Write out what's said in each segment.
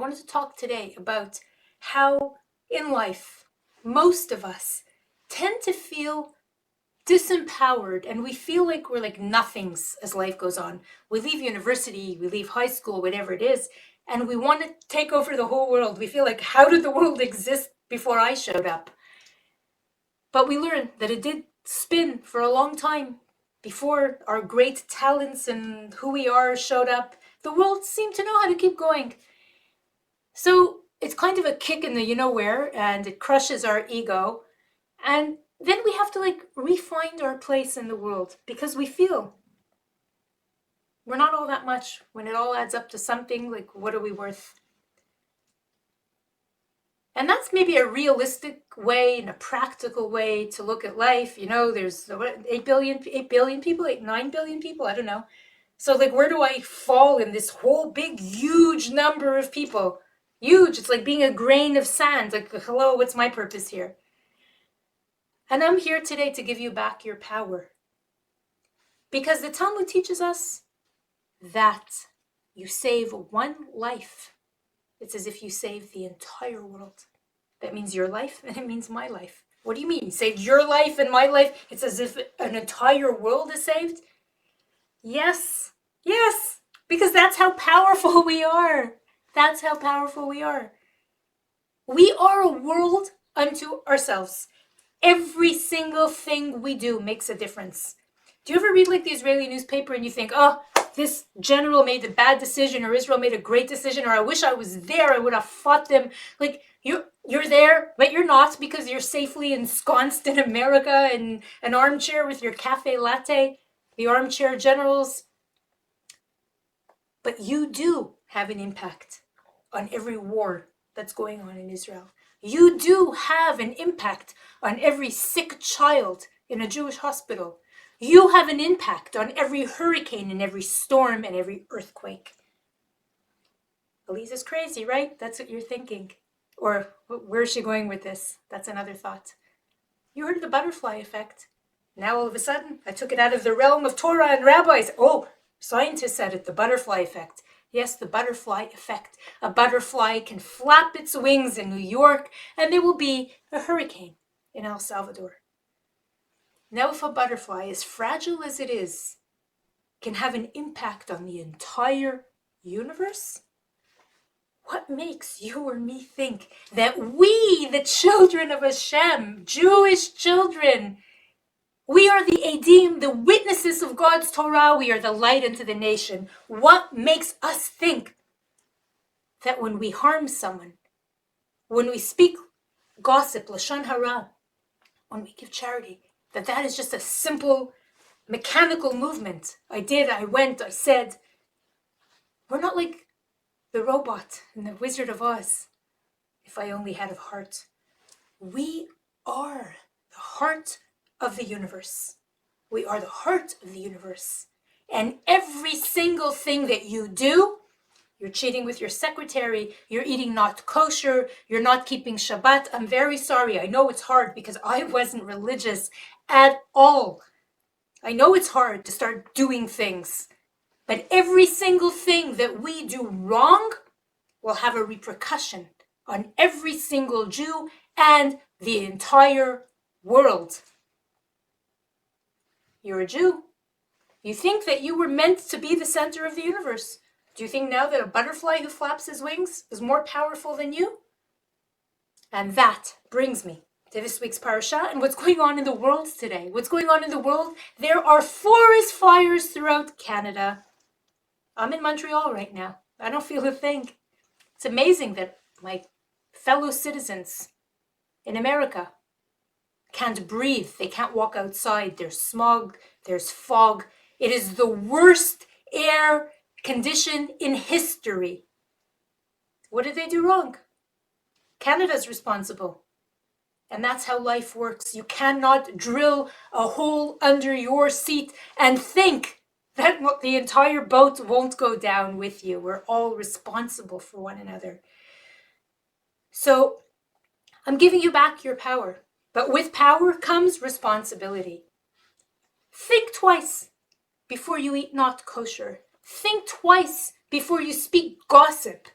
wanted to talk today about how in life, most of us tend to feel disempowered and we feel like we're like nothings as life goes on. We leave university, we leave high school, whatever it is, and we want to take over the whole world. We feel like, how did the world exist before I showed up? But we learn that it did spin for a long time before our great talents and who we are showed up. The world seemed to know how to keep going. So it's kind of a kick in the you know where, and it crushes our ego. And then we have to like re-find our place in the world because we feel we're not all that much. When it all adds up to something, like what are we worth? And that's maybe a realistic way and a practical way to look at life. You know, there's 8 billion people, 9 billion people, I don't know. So like, where do I fall in this whole big, huge number of people? Huge, it's like being a grain of sand. Like, hello, what's my purpose here? And I'm here today to give you back your power. Because the Talmud teaches us that you save one life. It's as if you save the entire world. That means your life and it means my life. What do you mean? Save your life and my life? It's as if an entire world is saved? Yes, yes, because that's how powerful we are. That's how powerful we are. We are a world unto ourselves. Every single thing we do makes a difference. Do you ever read like the Israeli newspaper and you think, oh, this general made a bad decision or Israel made a great decision or I wish I was there, I would have fought them. Like you're there, but you're not because you're safely ensconced in America in an armchair with your cafe latte, the armchair generals. But you do have an impact on every war that's going on in Israel. You do have an impact on every sick child in a Jewish hospital. You have an impact on every hurricane and every storm and every earthquake. Elisa's crazy, right? That's what you're thinking. Or where is she going with this? That's another thought. You heard of the butterfly effect. Now all of a sudden, I took it out of the realm of Torah and rabbis. Oh, scientists said it, the butterfly effect. Yes, the butterfly effect. A butterfly can flap its wings in New York and there will be a hurricane in El Salvador. Now, if a butterfly, as fragile as it is, can have an impact on the entire universe, what makes you or me think that we, the children of Hashem, Jewish children, we are the Edim, the witnesses of God's Torah, we are the light unto the nation. What makes us think that when we harm someone, when we speak gossip, lashon hara, when we give charity, that is just a simple mechanical movement? I did, I went, I said. We're not like the robot in the Wizard of Oz. If I only had a heart. We are the heart of the universe. We are the heart of the universe. And every single thing that you do, you're cheating with your secretary, you're eating not kosher, you're not keeping Shabbat. I'm very sorry. I know it's hard because I wasn't religious at all. I know it's hard to start doing things. But every single thing that we do wrong will have a repercussion on every single Jew and the entire world. You're a Jew. You think that you were meant to be the center of the universe. Do you think now that a butterfly who flaps his wings is more powerful than you? And that brings me to this week's parasha and what's going on in the world today. What's going on in the world? There are forest fires throughout Canada. I'm in Montreal right now. I don't feel a thing. It's amazing that my fellow citizens in America can't breathe. They can't walk outside. There's smog. There's fog. It is the worst air condition in history. What did they do wrong? Canada's responsible. And that's how life works. You cannot drill a hole under your seat and think that the entire boat won't go down with you. We're all responsible for one another. So I'm giving you back your power. But with power comes responsibility. Think twice before you eat not kosher. Think twice before you speak gossip.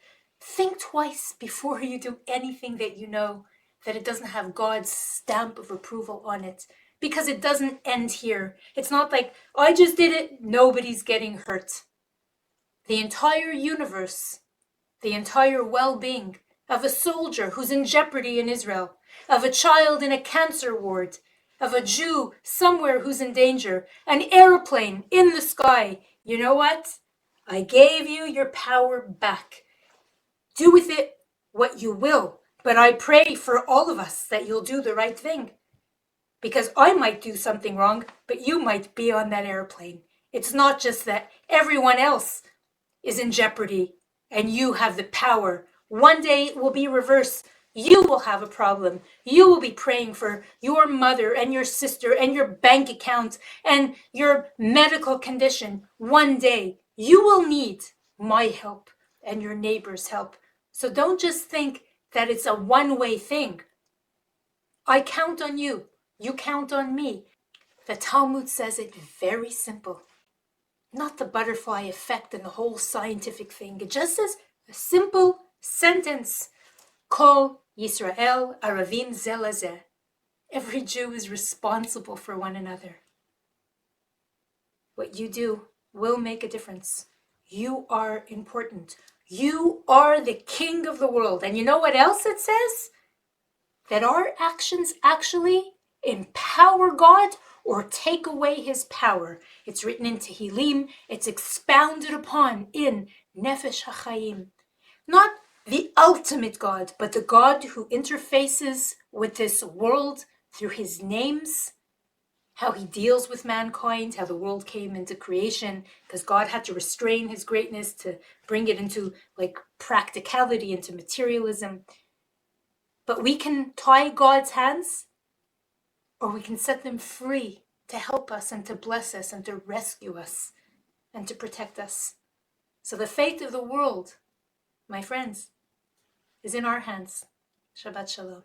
Think twice before you do anything that you know that it doesn't have God's stamp of approval on it. Because it doesn't end here. It's not like, I just did it, nobody's getting hurt. The entire universe, the entire well-being of a soldier who's in jeopardy in Israel, of a child in a cancer ward, of a Jew somewhere who's in danger, an airplane in the sky. You know what? I gave you your power back. Do with it what you will, but I pray for all of us that you'll do the right thing. Because I might do something wrong, but you might be on that airplane. It's not just that everyone else is in jeopardy and you have the power. One day it will be reversed. You will have a problem. You will be praying for your mother and your sister and your bank account and your medical condition. One day you will need my help and your neighbor's help. So don't just think that it's a one-way thing. I count on you. You count on me. The Talmud says it very simple. Not the butterfly effect and the whole scientific thing. It just says a simple sentence. Kol Yisrael Aravim Ze Lazeh. Every Jew is responsible for one another. What you do will make a difference. You are important. You are the king of the world. And you know what else it says? That our actions actually empower God or take away his power. It's written in Tehillim. It's expounded upon in Nefesh HaChaim. Not the ultimate God, but the God who interfaces with this world through his names, how he deals with mankind, how the world came into creation, because God had to restrain his greatness to bring it into like practicality, into materialism. But we can tie God's hands, or we can set them free to help us and to bless us and to rescue us and to protect us. So the fate of the world, my friends, is in our hands. Shabbat Shalom.